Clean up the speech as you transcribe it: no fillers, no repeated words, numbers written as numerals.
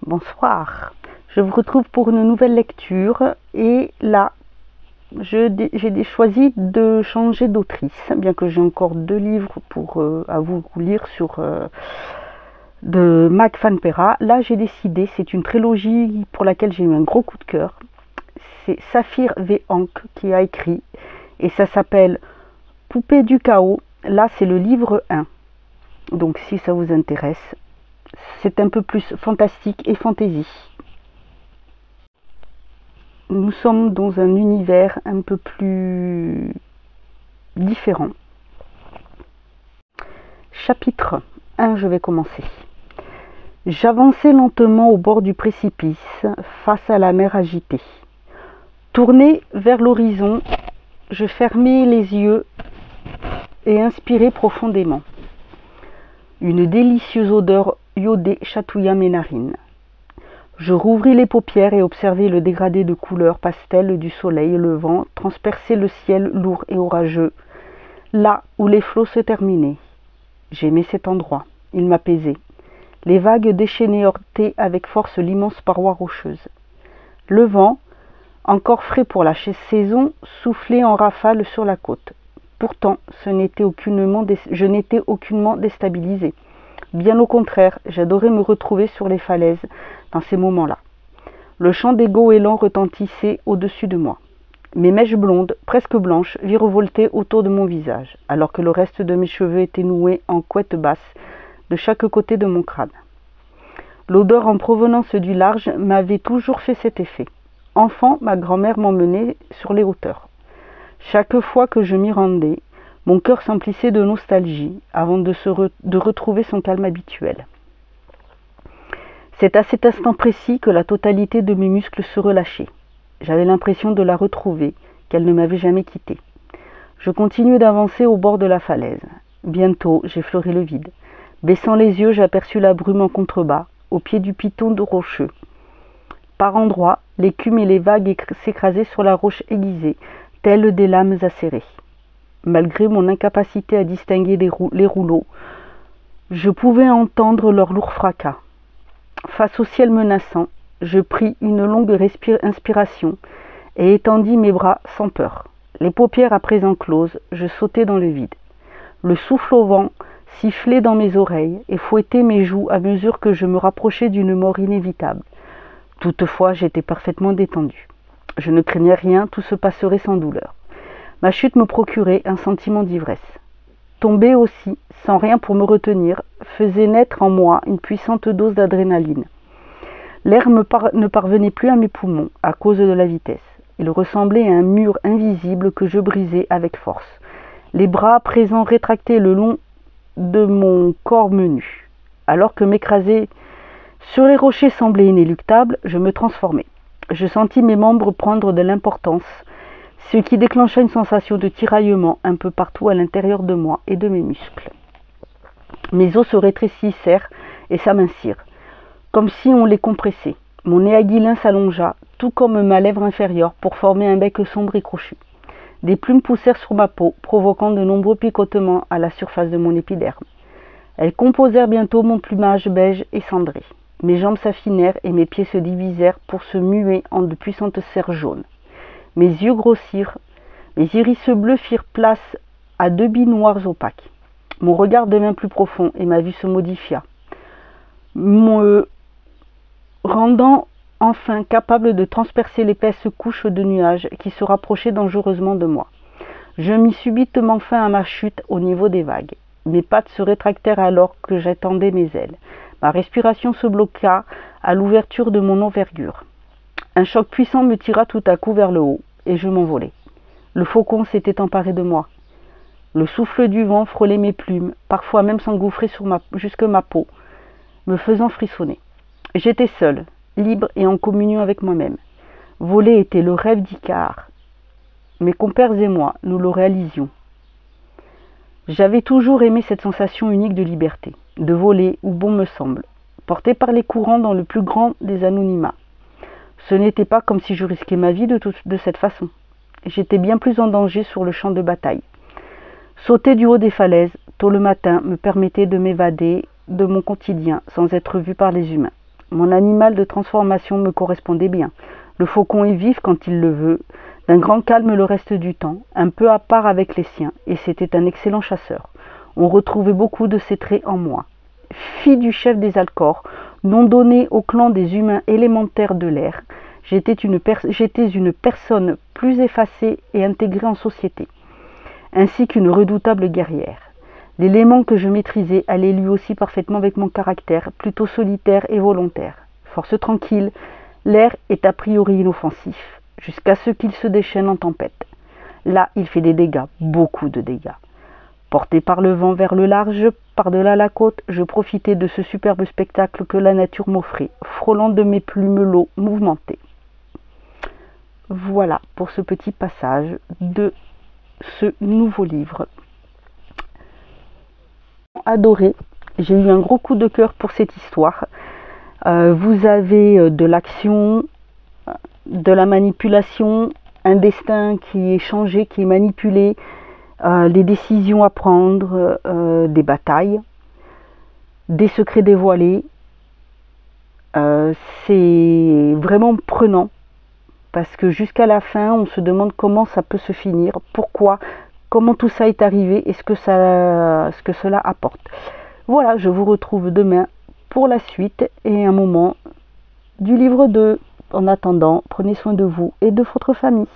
Bonsoir, je vous retrouve pour une nouvelle lecture et là j'ai choisi de changer d'autrice, bien que j'ai encore 2 livres à vous lire de Mag Van Pera. Là j'ai décidé, c'est une trilogie pour laquelle j'ai eu un gros coup de cœur. C'est Saphir V. Hank qui a écrit et ça s'appelle Poupée du chaos. Là c'est le livre 1, donc si ça vous intéresse, c'est un peu plus fantastique et fantaisie. Nous sommes dans un univers un peu plus différent. Chapitre 1, je vais commencer. J'avançais lentement au bord du précipice, face à la mer agitée. Tourné vers l'horizon, je fermai les yeux et inspirai profondément. Une délicieuse odeur iodée chatouilla mes narines. Je rouvris les paupières et observai le dégradé de couleurs pastel du soleil levant transpercer le ciel lourd et orageux, là où les flots se terminaient. J'aimais cet endroit, il m'apaisait. Les vagues déchaînées heurtaient avec force l'immense paroi rocheuse. Le vent, encore frais pour la saison, soufflait en rafales sur la côte. Pourtant, je n'étais aucunement déstabilisée. Bien au contraire, j'adorais me retrouver sur les falaises dans ces moments-là. Le chant des goélands retentissait au-dessus de moi. Mes mèches blondes, presque blanches, virevoltaient autour de mon visage, alors que le reste de mes cheveux était noué en couette basse de chaque côté de mon crâne. L'odeur en provenance du large m'avait toujours fait cet effet. Enfant, ma grand-mère m'emmenait sur les hauteurs. Chaque fois que je m'y rendais, mon cœur s'emplissait de nostalgie avant de retrouver son calme habituel. C'est à cet instant précis que la totalité de mes muscles se relâchait. J'avais l'impression de la retrouver, qu'elle ne m'avait jamais quittée. Je continuai d'avancer au bord de la falaise. Bientôt, j'effleurai le vide. Baissant les yeux, j'aperçus la brume en contrebas, au pied du piton de rocheux. Par endroits, l'écume et les vagues s'écrasaient sur la roche aiguisée, telles des lames acérées. Malgré mon incapacité à distinguer les rouleaux, je pouvais entendre leur lourd fracas. Face au ciel menaçant, je pris une longue inspiration et étendis mes bras sans peur. Les paupières à présent closes, je sautai dans le vide. Le souffle au vent sifflait dans mes oreilles et fouettait mes joues à mesure que je me rapprochais d'une mort inévitable. Toutefois, j'étais parfaitement détendue. Je ne craignais rien, tout se passerait sans douleur. Ma chute me procurait un sentiment d'ivresse. Tomber aussi, sans rien pour me retenir, faisait naître en moi une puissante dose d'adrénaline. L'air ne parvenait plus à mes poumons à cause de la vitesse. Il ressemblait à un mur invisible que je brisais avec force. Les bras présents rétractés le long de mon corps menu. Alors que m'écraser sur les rochers semblait inéluctable, je me transformais. Je sentis mes membres prendre de l'importance, ce qui déclencha une sensation de tiraillement un peu partout à l'intérieur de moi et de mes muscles. Mes os se rétrécissèrent et s'amincirent, comme si on les compressait. Mon nez aguilin s'allongea, tout comme ma lèvre inférieure, pour former un bec sombre et crochu. Des plumes poussèrent sur ma peau, provoquant de nombreux picotements à la surface de mon épiderme. Elles composèrent bientôt mon plumage beige et cendré. Mes jambes s'affinèrent et mes pieds se divisèrent pour se muer en de puissantes serres jaunes. Mes yeux grossirent, mes iris bleus firent place à 2 billes noires opaques. Mon regard devint plus profond et ma vue se modifia, me rendant enfin capable de transpercer l'épaisse couche de nuages qui se rapprochaient dangereusement de moi. Je mis subitement fin à ma chute au niveau des vagues. Mes pattes se rétractèrent alors que j'étendais mes ailes. Ma respiration se bloqua à l'ouverture de mon envergure. Un choc puissant me tira tout à coup vers le haut, et je m'envolai. Le faucon s'était emparé de moi. Le souffle du vent frôlait mes plumes, parfois même s'engouffrait jusque ma peau, me faisant frissonner. J'étais seule, libre et en communion avec moi-même. Voler était le rêve d'Icare. Mes compères et moi, nous le réalisions. J'avais toujours aimé cette sensation unique de liberté, de voler où bon me semble, porté par les courants dans le plus grand des anonymats. Ce n'était pas comme si je risquais ma vie de cette façon. J'étais bien plus en danger sur le champ de bataille. Sauter du haut des falaises, tôt le matin, me permettait de m'évader de mon quotidien sans être vu par les humains. Mon animal de transformation me correspondait bien. Le faucon est vif quand il le veut, d'un grand calme le reste du temps, un peu à part avec les siens, et c'était un excellent chasseur. On retrouvait beaucoup de ses traits en moi. Fille du chef des Alcors, nom donné au clan des humains élémentaires de l'air, j'étais une personne plus effacée et intégrée en société, ainsi qu'une redoutable guerrière. L'élément que je maîtrisais allait lui aussi parfaitement avec mon caractère, plutôt solitaire et volontaire. Force tranquille, l'air est a priori inoffensif, jusqu'à ce qu'il se déchaîne en tempête. Là, il fait des dégâts, beaucoup de dégâts. Porté par le vent vers le large, par-delà la côte, je profitais de ce superbe spectacle que la nature m'offrait, frôlant de mes plumelots mouvementés. Voilà pour ce petit passage de ce nouveau livre. Adoré, j'ai eu un gros coup de cœur pour cette histoire. Vous avez de l'action, de la manipulation, un destin qui est changé, qui est manipulé, des décisions à prendre, des batailles, des secrets dévoilés. C'est vraiment prenant parce que jusqu'à la fin, on se demande comment ça peut se finir, pourquoi, comment tout ça est arrivé et ce que cela apporte. Voilà, je vous retrouve demain pour la suite et un moment du livre 2. En attendant, prenez soin de vous et de votre famille.